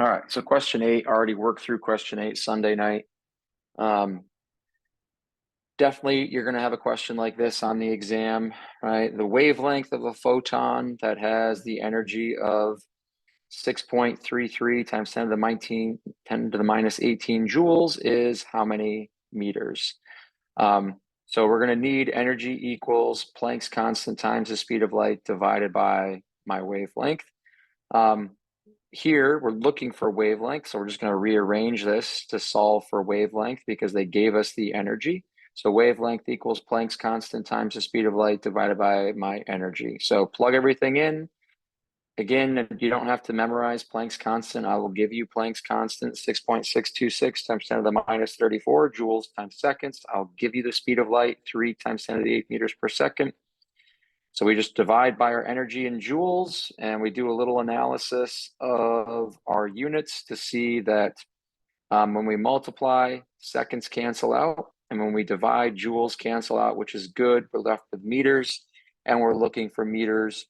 All right, so question 8, already worked through question 8 Sunday night. Definitely, you're going to have a question like this on the exam, right? The wavelength of a photon that has the energy of 6.33 times 10 to the minus 18 joules is how many meters? So we're going to need energy equals Planck's constant times the speed of light divided by my wavelength. Here, we're looking for wavelength, so we're just going to rearrange this to solve for wavelength because they gave us the energy. So wavelength equals Planck's constant times the speed of light divided by my energy. So plug everything in. Again, you don't have to memorize Planck's constant. I will give you Planck's constant, 6.626 times 10 to the minus 34 joules times seconds. I'll give you the speed of light, 3 times 10 to the 8 meters per second. So we just divide by our energy in joules, and we do a little analysis of our units to see that when we multiply, seconds cancel out. And when we divide, joules cancel out, which is good. We're left with meters, and we're looking for meters.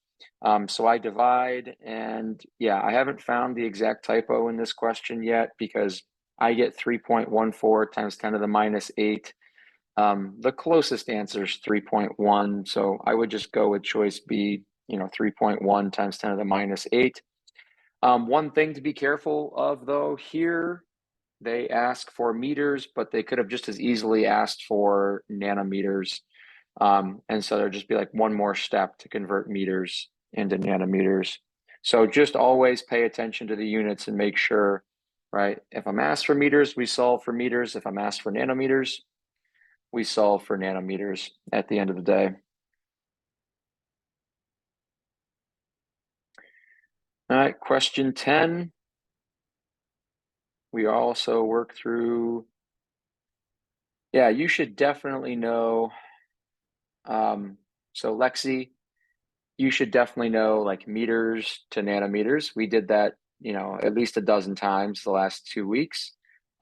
So I divide, and yeah, I haven't found the exact typo in this question yet because I get 3.14 times 10 to the minus 8. The closest answer is 3.1. So I would just go with choice B, 3.1 times 10 to the minus 8. One thing to be careful of though, here they ask for meters, but they could have just as easily asked for nanometers. And so there'd just be like one more step to convert meters into nanometers. So just always pay attention to the units and make sure, right? If I'm asked for meters, we solve for meters. If I'm asked for nanometers, we solve for nanometers at the end of the day. All right, question 10. We also work through, yeah, you should definitely know. So Lexi, you should definitely know like meters to nanometers. We did that, at least a dozen times the last 2 weeks.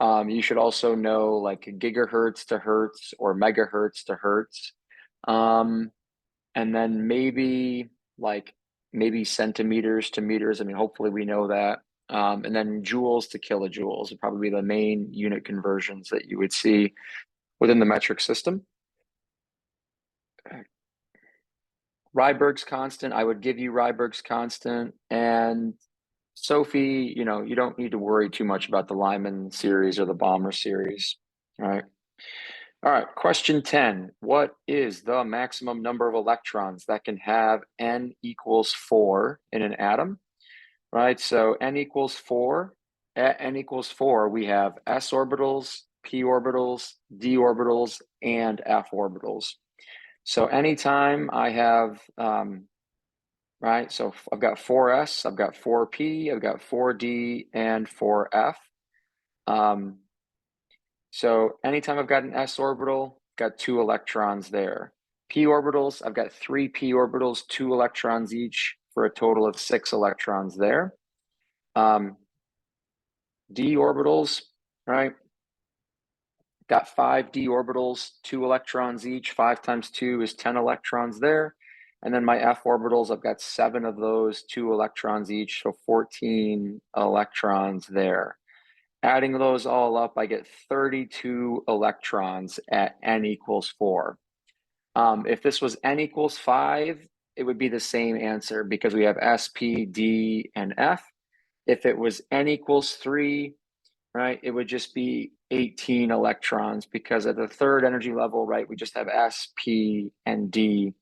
You should also know like gigahertz to hertz or megahertz to hertz. And then maybe centimeters to meters. I mean, hopefully we know that. And then joules to kilojoules would probably be the main unit conversions that you would see within the metric system. Rydberg's constant, I would give you Rydberg's constant. And Sophie, you don't need to worry too much about the Lyman series or the Balmer series. All right. All right, question 10. What is the maximum number of electrons that can have n equals 4 in an atom? Right, so n equals 4. At n equals 4, we have s orbitals, p orbitals, d orbitals, and f orbitals. So anytime I have, right, so I've got 4s, I've got 4p, I've got 4d, and 4f. So anytime I've got an s orbital, I've got 2 electrons there. P orbitals, I've got 3 p orbitals, 2 electrons each, for a total of 6 electrons there. D orbitals, right? Got 5 d orbitals, 2 electrons each. 5 times 2 is 10 electrons there. And then my f orbitals, I've got 7 of those, 2 electrons each, so 14 electrons there. Adding those all up, I get 32 electrons at n equals 4. If this was n equals 5, it would be the same answer because we have S, P, D, and F. If it was n equals 3, right, it would just be 18 electrons because at the third energy level, right, we just have S, P, and D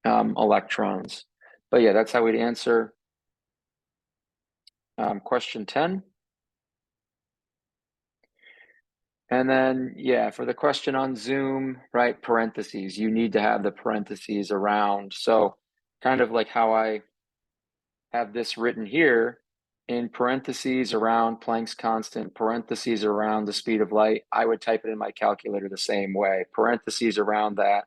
electrons. But yeah, that's how we'd answer question 10. And then, yeah, for the question on Zoom, right, parentheses, you need to have the parentheses around. So kind of like how I have this written here, in parentheses around Planck's constant, parentheses around the speed of light, I would type it in my calculator the same way, parentheses around that.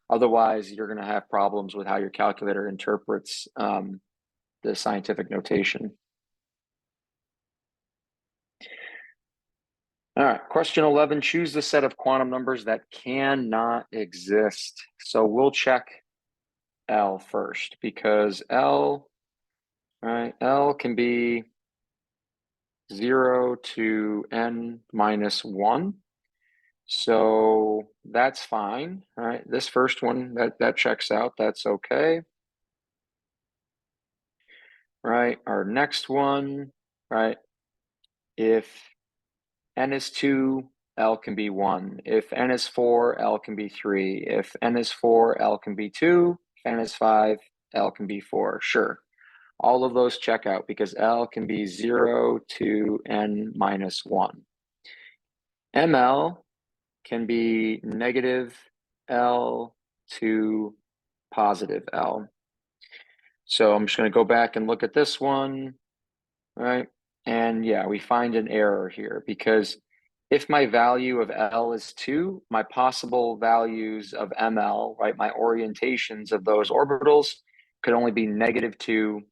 Otherwise, you're going to have problems with how your calculator interprets the scientific notation. All right, question 11, choose the set of quantum numbers that cannot exist. So we'll check L first because L, right, L can be 0 to n minus 1. So that's fine, right? This first one, that checks out, that's okay. Right, our next one, right? If n is 2, L can be 1. If n is 4, L can be 3. If n is 4, L can be 2. If n is 5, L can be 4. Sure. All of those check out because L can be 0 to n minus 1. ML can be negative L to positive L. So I'm just going to go back and look at this one, right? And yeah, we find an error here because if my value of L is 2, my possible values of ML, right, my orientations of those orbitals could only be negative 2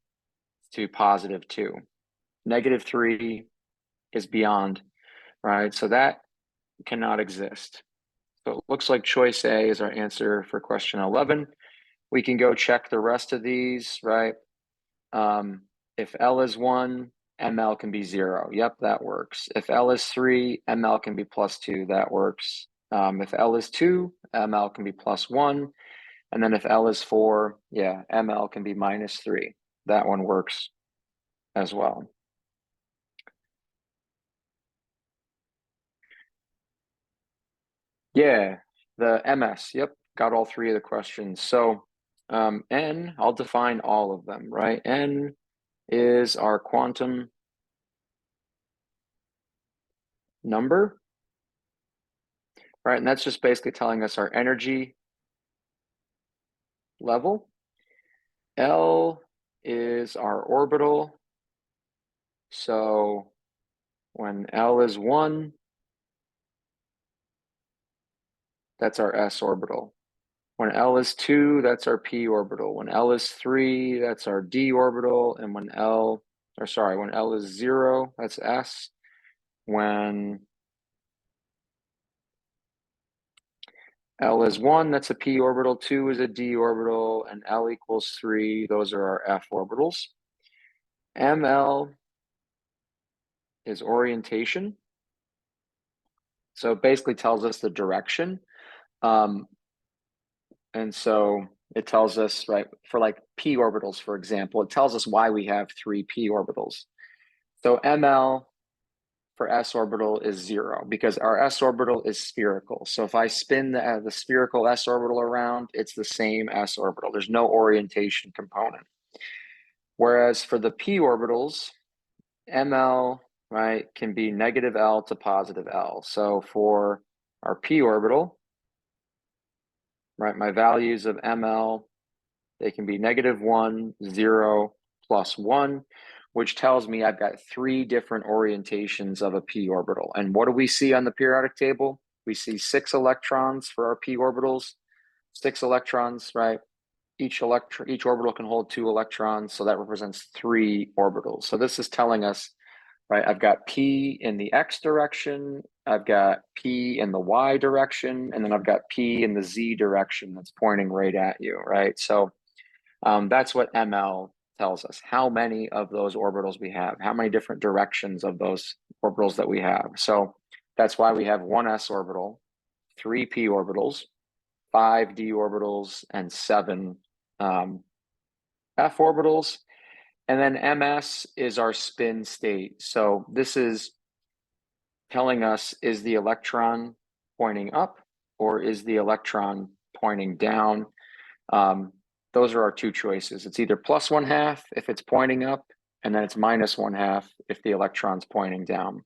to positive 2. Negative 3 is beyond, right? So that cannot exist. So it looks like choice A is our answer for question 11. We can go check the rest of these, right? If L is 1, ML can be 0. Yep, that works. If L is 3, ML can be plus 2. That works. If L is 2, ML can be plus 1. And then if L is 4, yeah, ML can be minus 3. That one works as well. Yeah, the MS. Yep, got all three of the questions. So N, I'll define all of them, right? N is our quantum number, right? And that's just basically telling us our energy level. L is our orbital. So when L is 1, that's our s orbital. When L is 2, that's our p orbital. When L is 3, that's our d orbital. And when L is 0, that's s. When L is 1, that's a p orbital, 2 is a d orbital, and L equals 3, those are our f orbitals. ML is orientation. So it basically tells us the direction. And so it tells us, right, for like p orbitals, for example, it tells us why we have 3 p orbitals. So ML for s orbital is 0 because our s orbital is spherical. So if I spin the spherical s orbital around, it's the same s orbital. There's no orientation component. Whereas for the p orbitals, ML, right, can be negative L to positive L. So for our p orbital, right, my values of ML, they can be negative 1, 0, plus 1, which tells me I've got 3 different orientations of a p orbital. And what do we see on the periodic table? We see 6 electrons for our p orbitals, 6 electrons, right? Each orbital can hold 2 electrons, so that represents 3 orbitals. So this is telling us, right, I've got p in the x direction, I've got p in the y direction, and then I've got p in the z direction that's pointing right at you, right? So that's what ML tells us, how many of those orbitals we have, how many different directions of those orbitals that we have. So that's why we have 1 s orbital, 3 p orbitals, 5 d orbitals, and 7 f orbitals. And then MS is our spin state. So this is telling us, is the electron pointing up or is the electron pointing down? Those are our two choices. It's either plus 1/2 if it's pointing up, and then it's minus 1/2 if the electron's pointing down.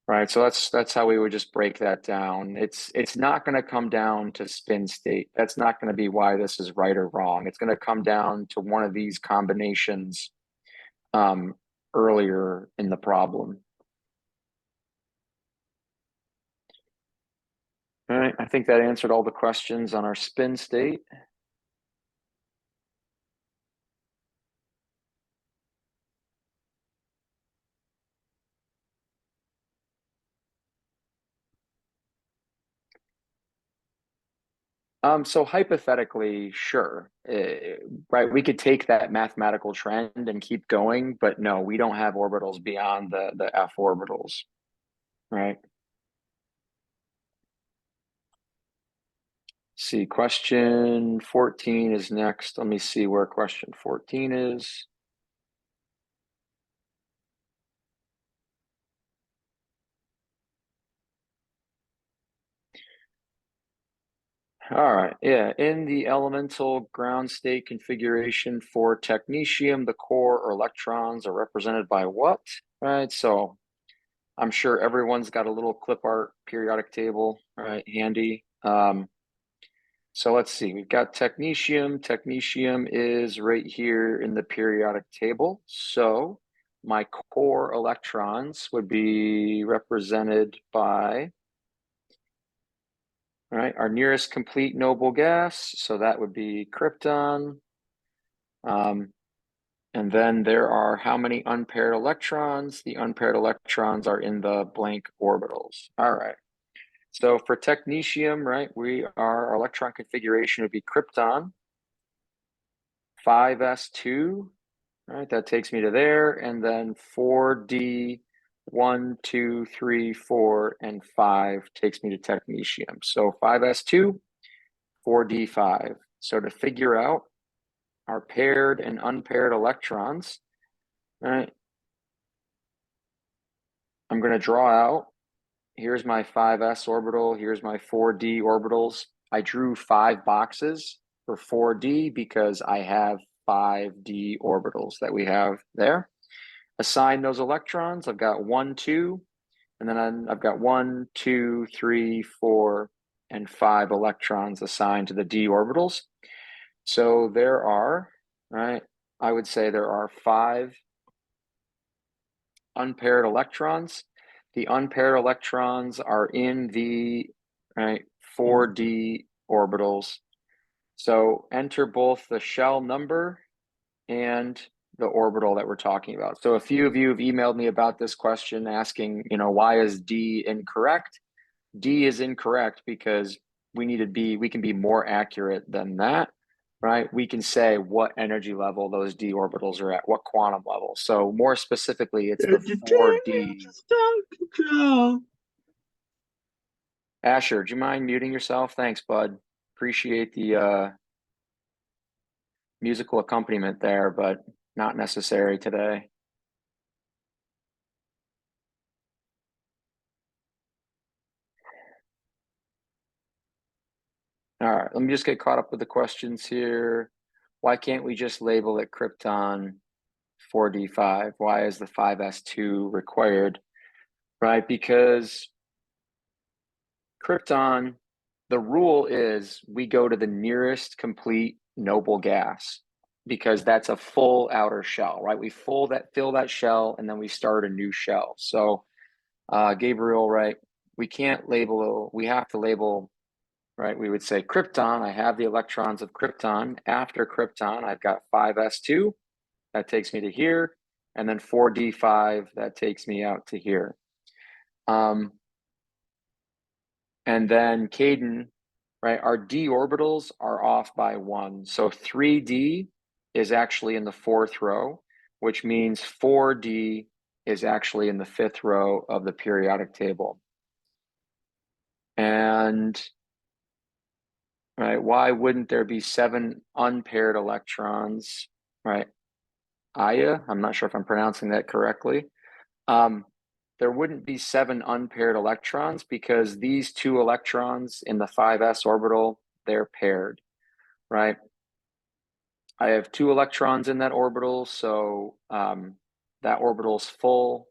Right, so that's how we would just break that down. It's not going to come down to spin state. That's not going to be why this is right or wrong. It's going to come down to one of these combinations earlier in the problem. All right, I think that answered all the questions on our spin state. So hypothetically, sure, right? We could take that mathematical trend and keep going, but no, we don't have orbitals beyond the f orbitals, right? See, question 14 is next. Let me see where question 14 is. All right, yeah. In the elemental ground state configuration for technetium, the core or electrons are represented by what? Right, so I'm sure everyone's got a little clip art periodic table, right, handy. So let's see, we've got technetium. Technetium is right here in the periodic table. So my core electrons would be represented by, right, our nearest complete noble gas. So that would be krypton. And then there are how many unpaired electrons? The unpaired electrons are in the blank orbitals. All right. So for technetium, right, our electron configuration would be krypton, 5s2, right? That takes me to there, and then 4d, 1, 2, 3, 4, and 5 takes me to technetium. So 5s2, 4d5. So to figure out our paired and unpaired electrons, right, I'm going to draw out. Here's my 5s orbital. Here's my 4d orbitals. I drew 5 boxes for 4d because I have 5d orbitals that we have there. Assign those electrons. I've got 1, 2, and then I've got 1, 2, 3, 4, and 5 electrons assigned to the d orbitals. So there are, right, I would say there are 5 unpaired electrons. The unpaired electrons are in the, right, 4d orbitals. So enter both the shell number and the orbital that we're talking about. So a few of you have emailed me about this question asking, why is D incorrect? D is incorrect because we can be more accurate than that, right? We can say what energy level those d orbitals are at, what quantum level. So more specifically, it's the 4D. Asher, do you mind muting yourself? Thanks, bud. Appreciate the musical accompaniment there, but not necessary today. All right, let me just get caught up with the questions here. Why can't we just label it krypton 4d5? Why is the 5s2 required? Right, because krypton, the rule is we go to the nearest complete noble gas because that's a full outer shell, right? We fill that shell and then we start a new shell. So Gabriel, right, we have to label, right? We would say krypton, I have the electrons of krypton. After krypton, I've got 5s2, that takes me to here, and then 4d5, that takes me out to here. And then Caden, right, our d orbitals are off by 1. So 3d is actually in the 4th row, which means 4d is actually in the 5th row of the periodic table. And right, why wouldn't there be 7 unpaired electrons, right? Aya, I'm not sure if I'm pronouncing that correctly. There wouldn't be 7 unpaired electrons because these 2 electrons in the 5s orbital, they're paired, right? I have 2 electrons in that orbital, so that orbital's full.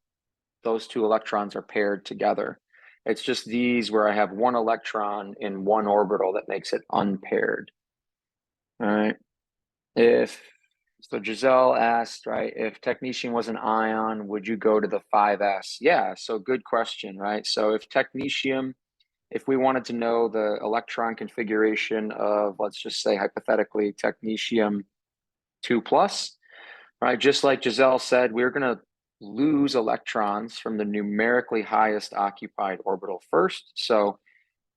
Those 2 electrons are paired together. It's just these where I have 1 electron in 1 orbital that makes it unpaired. All right. So Giselle asked, right, if technetium was an ion, would you go to the 5s? Yeah, so good question, right? So if we wanted to know the electron configuration of, let's just say hypothetically, technetium 2+, right? Just like Giselle said, we're going to lose electrons from the numerically highest occupied orbital first. So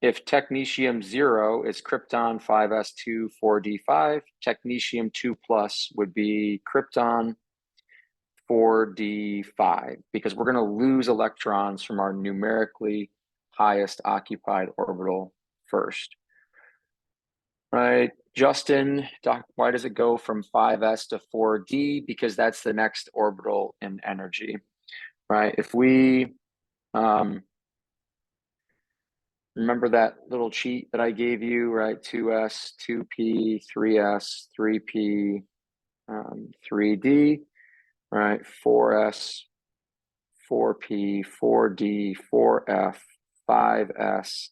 if technetium 0 is krypton 5s2 4d5, technetium 2 plus would be krypton 4d5, because we're going to lose electrons from our numerically highest occupied orbital first. Right, Justin, why does it go from 5s to 4d? Because that's the next orbital in energy, right? If we remember that little cheat that I gave you, right? 2s, 2p, 3s, 3p, 3d, right? 4s, 4p, 4d, 4f, 5s,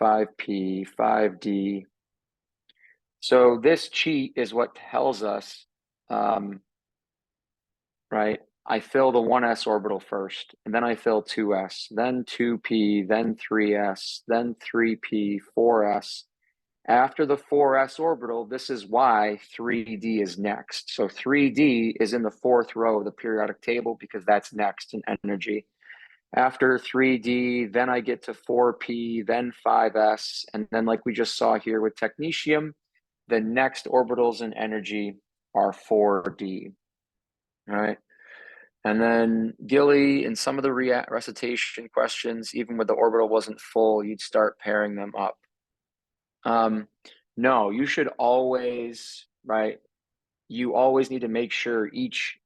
5p, 5d. So this cheat is what tells us, right? I fill the 1s orbital first, and then I fill 2s, then 2p, then 3s, then 3p, 4s. After the 4s orbital, this is why 3d is next. So 3d is in the fourth row of the periodic table because that's next in energy. After 3d, then I get to 4p, then 5s, and then like we just saw here with technetium, the next orbitals in energy are 4d, all right? And then Gilly, in some of the recitation questions, even when the orbital wasn't full, you'd start pairing them up. No, you should always, right? You always need to make sure each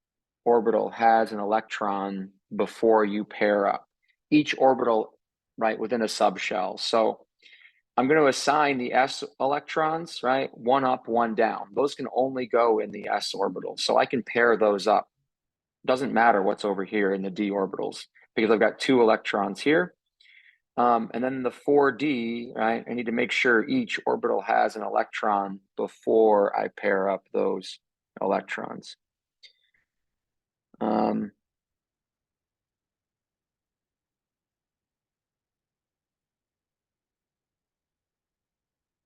orbital has an electron before you pair up. Each orbital, right, within a subshell. So I'm going to assign the s electrons, right? One up, one down. Those can only go in the s orbital. So I can pair those up. Doesn't matter what's over here in the d orbitals because I've got 2 electrons here. And then the 4d, right? I need to make sure each orbital has an electron before I pair up those electrons.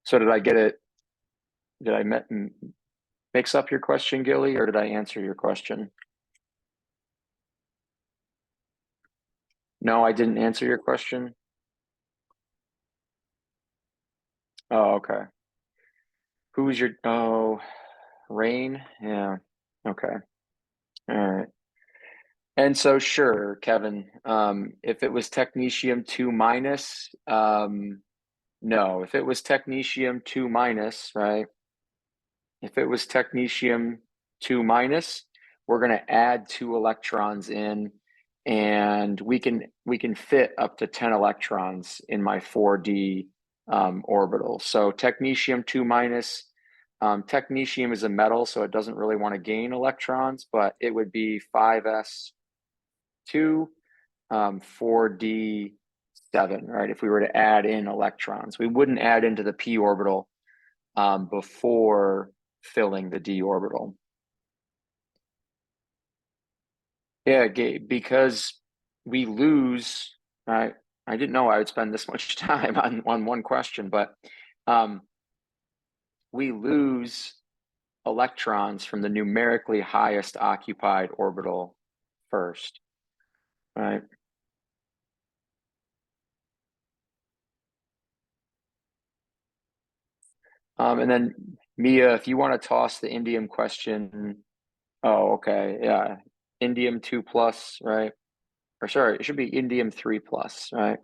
So did I get it? Did I mix up your question, Gilly, or did I answer your question? No, I didn't answer your question. Oh, okay. Who's your, oh, Rain? Yeah, okay. All right. And so, sure, Kevin, if it was technetium 2 minus, no, if it was technetium 2 minus, right? If it was technetium 2 minus, we're going to add 2 electrons in, and we can fit up to 10 electrons in my 4d orbital. So technetium 2 minus, technetium is a metal, so it doesn't really want to gain electrons, but it would be 5s2, 4d7, right? If we were to add in electrons, we wouldn't add into the p orbital before filling the d orbital. Yeah, Gabe, because we lose, I didn't know I would spend this much time on one question, but we lose electrons from the numerically highest occupied orbital first, right? And then Mia, if you want to toss the indium question, oh, okay, yeah, indium 2 plus, right? Or sorry, it should be indium 3 plus, right?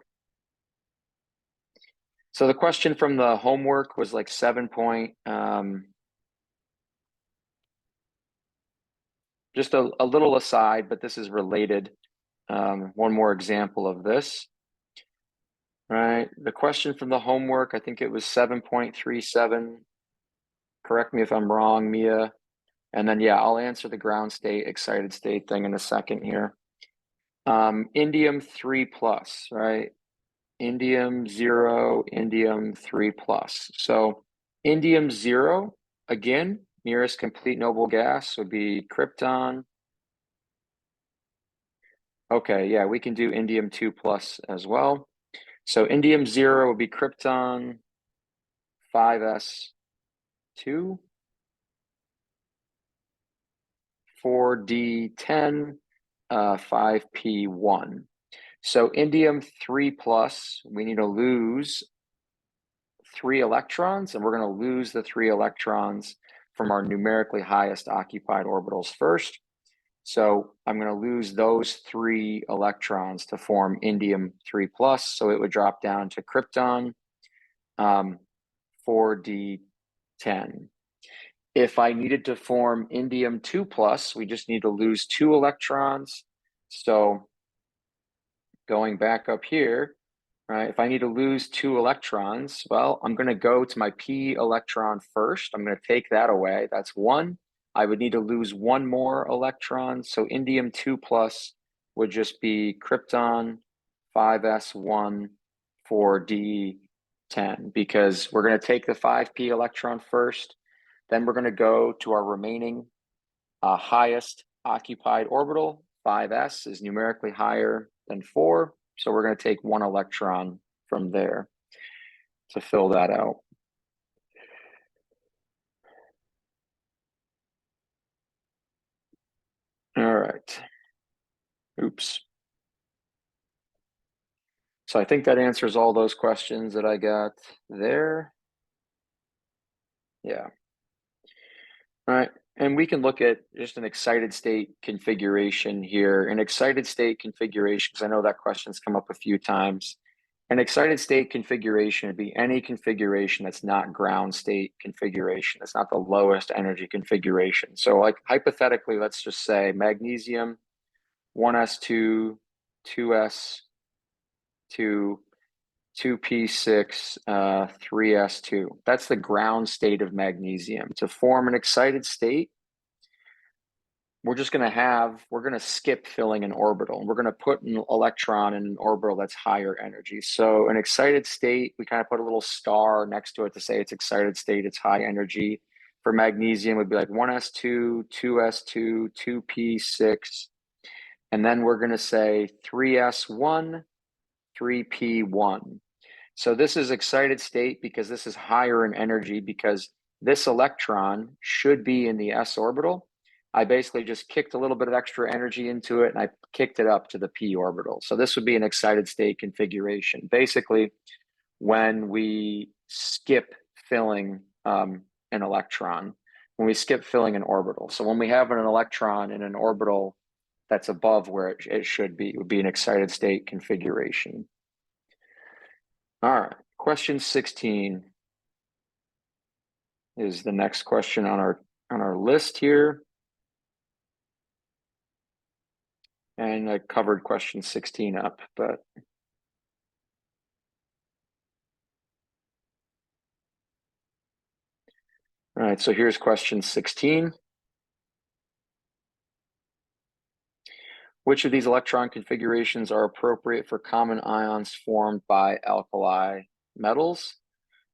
So the question from the homework was like 7 point, just a little aside, but this is related. One more example of this, right? The question from the homework, I think it was 7.37. Correct me if I'm wrong, Mia. And then, yeah, I'll answer the ground state, excited state thing in a second here. Indium 3 plus, right? Indium 0, indium 3 plus. So indium 0, again, nearest complete noble gas would be krypton. Okay, yeah, we can do indium 2 plus as well. So indium 0 would be krypton 5s2, 4d10, 5p1. So indium 3+, we need to lose 3 electrons, and we're going to lose the 3 electrons from our numerically highest occupied orbitals first. So I'm going to lose those 3 electrons to form indium 3+. So it would drop down to krypton 4d10. If I needed to form indium 2+, we just need to lose 2 electrons. So going back up here, right, if I need to lose 2 electrons, well, I'm going to go to my p electron first. I'm going to take that away. That's 1. I would need to lose 1 more electron. So indium 2+ would just be krypton 5s1 4d10, because we're going to take the 5p electron first. Then we're going to go to our remaining highest occupied orbital. 5s is numerically higher than 4. So we're going to take 1 electron from there to fill that out. All right. Oops. So I think that answers all those questions that I got there. Yeah. All right. And we can look at just an excited state configuration here. An excited state configuration, because I know that question's come up a few times. An excited state configuration would be any configuration that's not ground state configuration. It's not the lowest energy configuration. So like hypothetically, let's just say magnesium 1s2, 2s2, 2p6, 3s2. That's the ground state of magnesium. To form an excited state, we're going to skip filling an orbital. And we're going to put an electron in an orbital that's higher energy. So an excited state, we kind of put a little star next to it to say it's excited state, it's high energy. For magnesium, would be like 1s2, 2s2, 2p6. And then we're going to say 3s1, 3p1. So this is excited state because this is higher in energy, because this electron should be in the s orbital. I basically just kicked a little bit of extra energy into it and I kicked it up to the p orbital. So this would be an excited state configuration. Basically, when we skip filling an electron, when we skip filling an orbital. So when we have an electron in an orbital that's above where it should be, it would be an excited state configuration. All right, question 16 is the next question on our list here. And I covered question 16 up, but all right, so here's question 16. Which of these electron configurations are appropriate for common ions formed by alkali metals?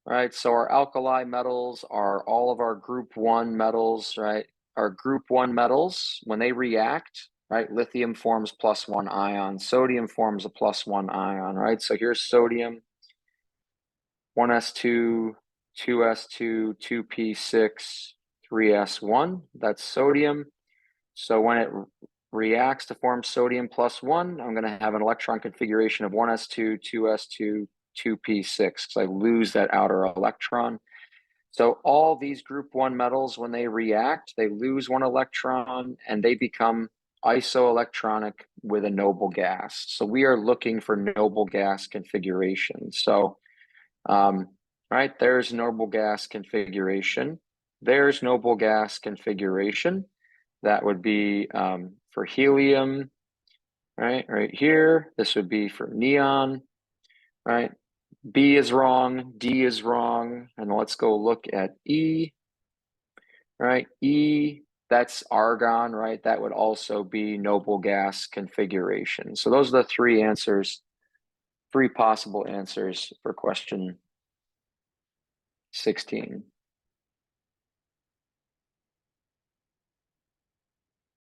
Right, so our alkali metals are all of our group 1 metals, right? Our group 1 metals, when they react, right, lithium forms +1 ion, sodium forms a +1 ion, right? So here's sodium, 1s2, 2s2, 2p6, 3s1. That's sodium. So when it reacts to form sodium +1, I'm going to have an electron configuration of 1s2, 2s2, 2p6, because I lose that outer electron. So all these group 1 metals, when they react, they lose 1 electron and they become isoelectronic with a noble gas. So we are looking for noble gas configuration. So right, there's noble gas configuration. There's noble gas configuration. That would be for helium, right here. This would be for neon, right? B is wrong, D is wrong, and let's go look at E, right? E, that's argon, right? That would also be noble gas configuration. So those are the 3 answers, 3 possible answers for question 16.